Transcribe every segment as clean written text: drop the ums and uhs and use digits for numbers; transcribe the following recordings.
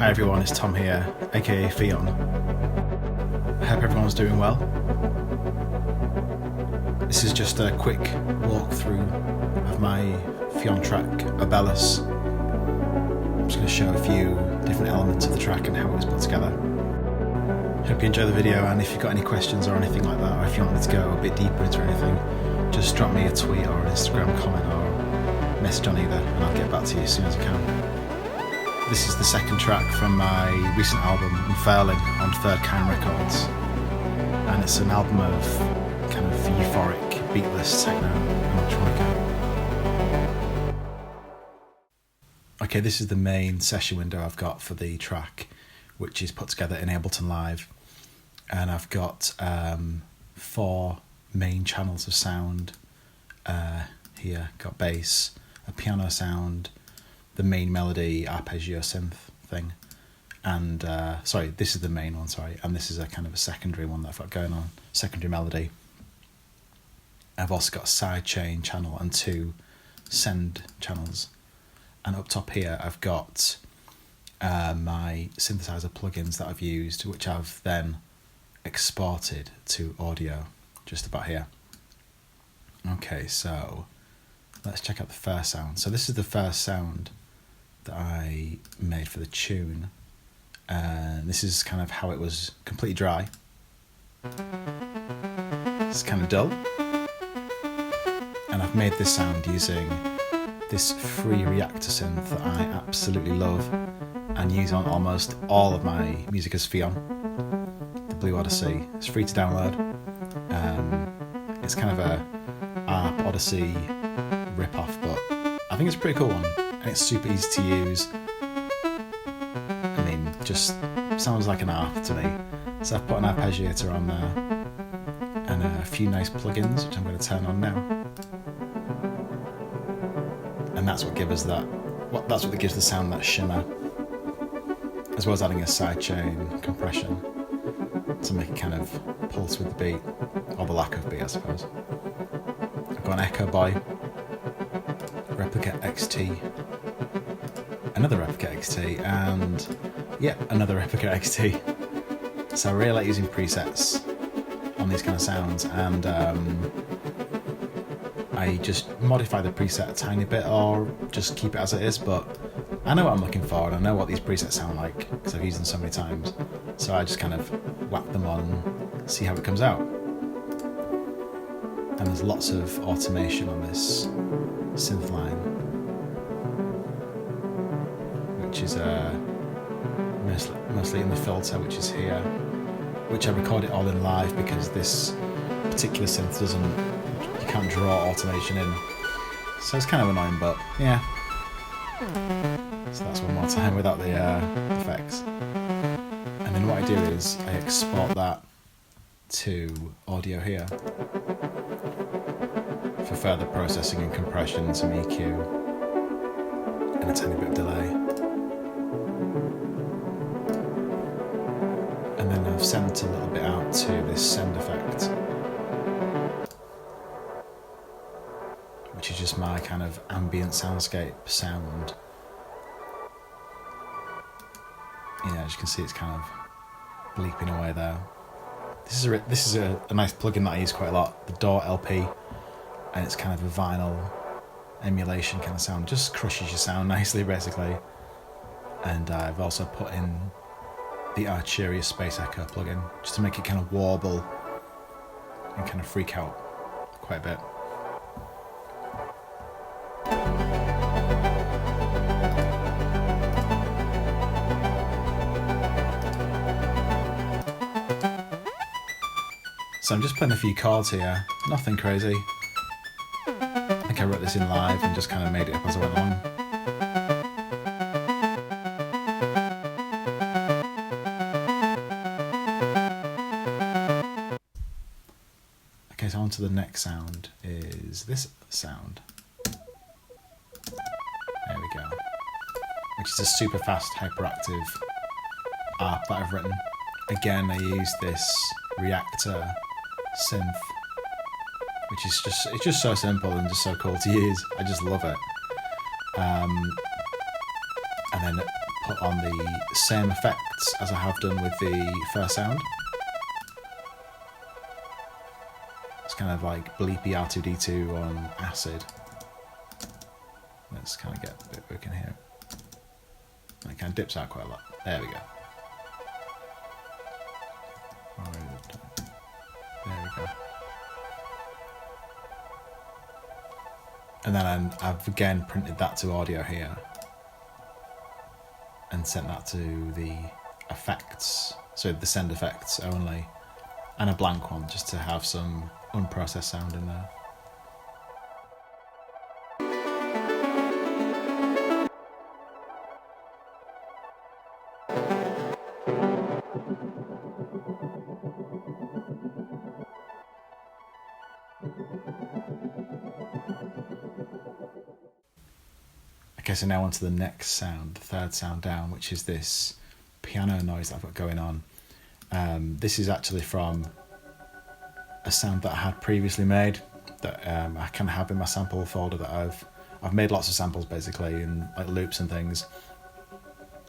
Hi everyone, it's Tom here, aka Ffion. I hope everyone's doing well. This is just a quick walkthrough of my Ffion track, Obelus. I'm just going to show a few different elements of the track and how it was put together. Hope you enjoy the video, and if you've got any questions or anything like that, or if you want me to go a bit deeper into anything, just drop me a tweet or an Instagram comment or message on either, and I'll get back to you as soon as I can. This is the second track from my recent album, Ffion, on Third Kind Records, and it's an album of kind of euphoric, beatless techno and electronica. Okay, this is the main session window I've got for the track, which is put together in Ableton Live, and I've got 4 main channels of sound here. Got bass, a piano sound, the main melody arpeggio synth thing, and this is the main one, and this is a kind of a secondary one that I've got going on, secondary melody. I've also got a sidechain channel and 2 send channels, and up top here I've got my synthesizer plugins that I've used, which I've then exported to audio just about here. Okay, so let's check out the first sound. So this is the first sound that I made for the tune, and this is kind of how it was completely dry. It's kind of dull, and I've made this sound using this free reactor synth that I absolutely love and use on almost all of my music as Ffion, the Blue Odyssey. It's free to download. It's kind of a ARP Odyssey rip-off, but I think it's a pretty cool one, and it's super easy to use. I mean, just sounds like an ARP to me. So I've put an arpeggiator on there and a few nice plugins, which I'm going to turn on now. And that's what gives that. That's what gives the sound that shimmer, as well as adding a sidechain compression to make it kind of pulse with the beat, or the lack of beat, I suppose. I've got an Echo Boy, Replica XT, another Replica XT, and yet another Replica XT. So I really like using presets on these kind of sounds, and I just modify the preset a tiny bit or just keep it as it is, but I know what I'm looking for and I know what these presets sound like because I've used them so many times. So I just kind of whack them on and see how it comes out. And there's lots of automation on this synth line, which is mostly in the filter, which is here, which I record it all in live because this particular synth you can't draw automation in, so it's kind of annoying, but yeah. So that's one more time without the effects. And then what I do is I export that to audio here for further processing and compression, some EQ, and a tiny bit of delay. And then I've sent a little bit out to this send effect, which is just my kind of ambient soundscape sound. Yeah, as you can see, it's kind of bleeping away there. This is a nice plugin that I use quite a lot, the DAW LP, and it's kind of a vinyl emulation kind of sound. Just crushes your sound nicely, basically. And I've also put in the Arturia Space Echo plugin just to make it kind of warble and kind of freak out quite a bit. So I'm just playing a few chords here, nothing crazy. I think I wrote this in live and just kind of made it up as I went along. Okay, so on to the next sound is this sound. There we go. Which is a super fast, hyperactive ARP that I've written. Again, I use this reactor synth, which is just so simple and just so cool to use. I just love it. And then put on the same effects as I have done with the first sound. It's kind of like bleepy R2D2 on acid. Let's kind of get a bit working here. It kind of dips out quite a lot. There we go. There we go. And then I've again printed that to audio here and sent that to the effects, so the send effects only, and a blank one just to have some unprocessed sound in there. Okay, so now on to the next sound, the third sound down, which is this piano noise that I've got going on. This is actually from a sound that I had previously made that I kind of have in my sample folder that I've made lots of samples basically, and like loops and things.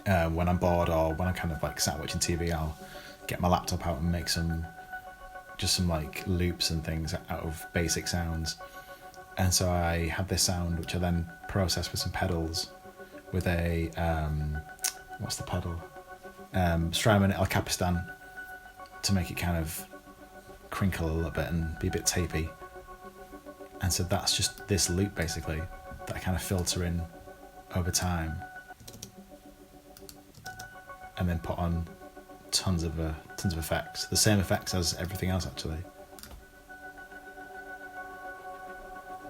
When I'm bored or when I'm kind of like sat watching TV, I'll get my laptop out and make some like loops and things out of basic sounds. And so I had this sound which I then processed with some pedals with a what's the pedal? Strymon El Capistan, to make it kind of crinkle a little bit and be a bit tapey. And so that's just this loop basically that I kind of filter in over time, and then put on tons of effects, the same effects as everything else actually.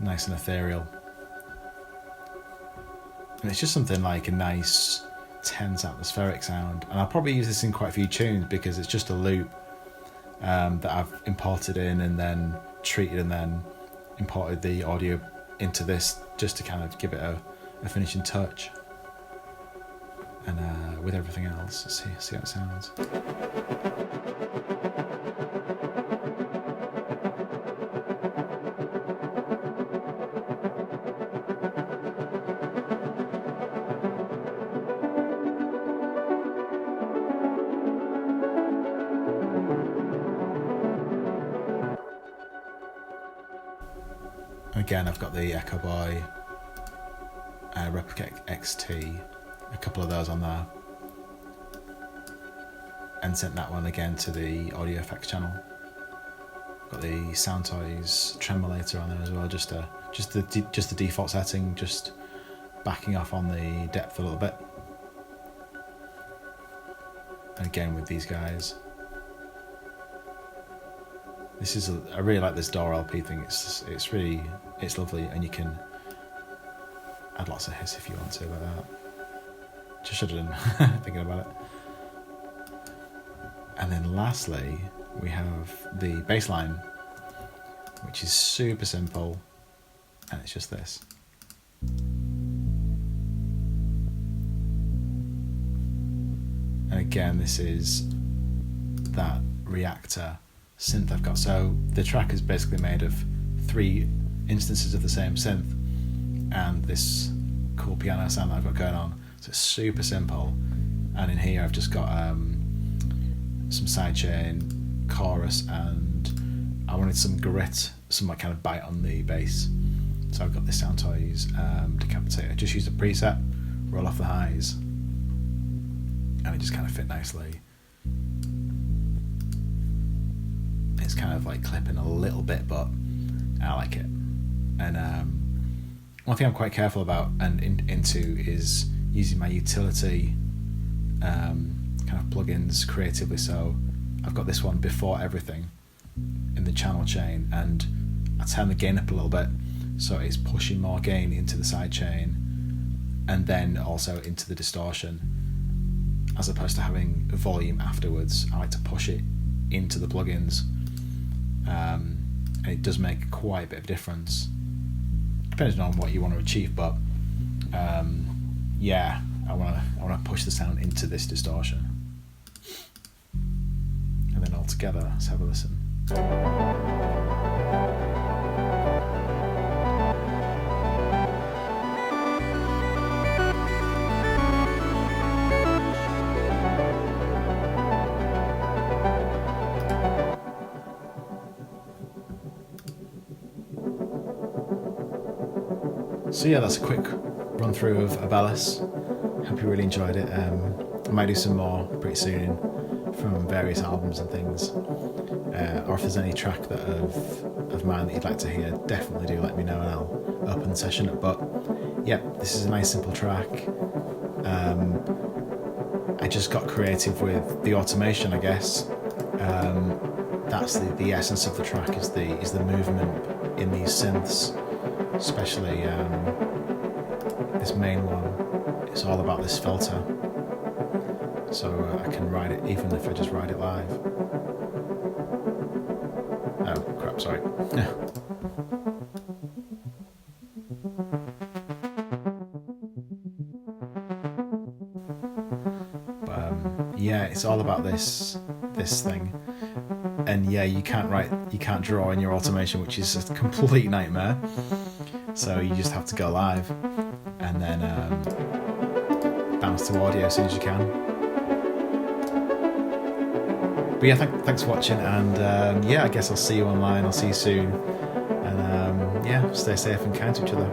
Nice and ethereal. And it's just something like a nice, tense, atmospheric sound. And I'll probably use this in quite a few tunes because it's just a loop that I've imported in and then treated and then imported the audio into this just to kind of give it a finishing touch. And with everything else, let's see how it sounds. Again, I've got the Echo Boy Replica XT, a couple of those on there, and sent that one again to the audio effects channel. Got the Sound Toys tremolator on there as well, just the default setting, just backing off on the depth a little bit. And again with these guys. I really like this DAW LP thing. It's lovely, and you can add lots of hiss if you want to, like that. Just should have done thinking about it. And then lastly, we have the bass line, which is super simple, and it's just this. And again, this is that reactor synth I've got. So the track is basically made of 3 instances of the same synth and this cool piano sound that I've got going on. So it's super simple. And in here I've just got some sidechain, chorus, and I wanted some grit, some like kind of bite on the bass. So I've got this Sound Toys decapitator. I just used a preset, roll off the highs, and it just kind of fit nicely. It's kind of like clipping a little bit, but I like it. And one thing I'm quite careful about and into is using my utility kind of plugins creatively. So I've got this one, Before Everything, in the channel chain, and I turn the gain up a little bit so it's pushing more gain into the side chain and then also into the distortion, as opposed to having volume afterwards. I like to push it into the plugins, and it does make quite a bit of difference depending on what you want to achieve. But yeah, I want to push the sound into this distortion. And then all together, let's have a listen. So yeah, that's a quick run through of Obelus. Hope you really enjoyed it. I might do some more pretty soon from various albums and things. Or if there's any track that of mine that you'd like to hear, definitely do let me know and I'll open the session up. But yeah, this is a nice simple track. I just got creative with the automation, I guess. That's the essence of the track, is the movement in these synths, especially this main one. It's all about this filter, so I can ride it even if I just ride it live. Oh crap, sorry. Yeah, it's all about this thing, and yeah, you can't draw in your automation, which is a complete nightmare. So you just have to go live, and then bounce to audio as soon as you can. But yeah, thanks for watching, and yeah, I guess I'll see you online. I'll see you soon, and yeah, stay safe and kind to each other.